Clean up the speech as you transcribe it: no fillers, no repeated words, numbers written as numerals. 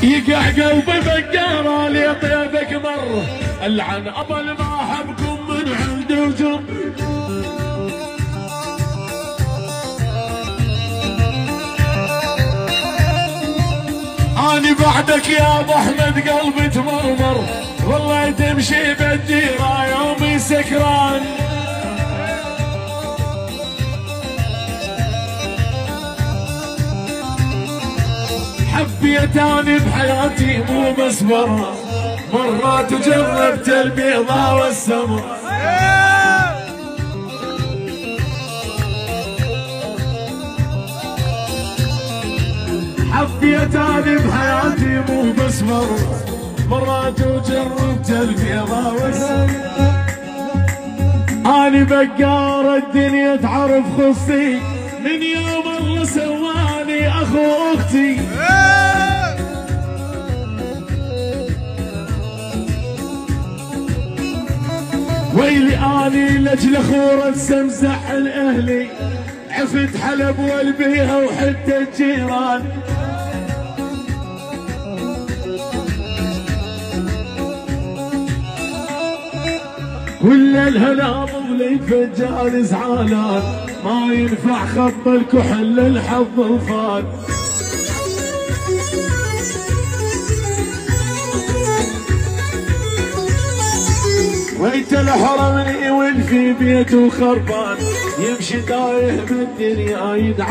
يقع قلبي بقارة لي طيبك مر، العن أبل ما أحبكم من عند وجر. أني بعدك يا أبو أحمد قلبي تمرمر، والله تمشي بالديرة يومي سكران. حبيت أني بحياتي مو بس مرة، مرات وجربت البيضة والسمر. حبيت أني بحياتي مو بس مرة، مرات وجربت البيضة والسمر. أني بقار الدنيا تعرف خصي، من يوم الله سواني أخو أختي. ويلي اني لاجل خورة سمزح الاهلي، عفت حلب والبيها وحتى الجيران. ولا الهلا ضلي فجال زعلان، ما ينفع خط الكحل للحظ الفان. ويت الحرمني والفي بيته خربان، يمشي تايه بالدنيا يدعى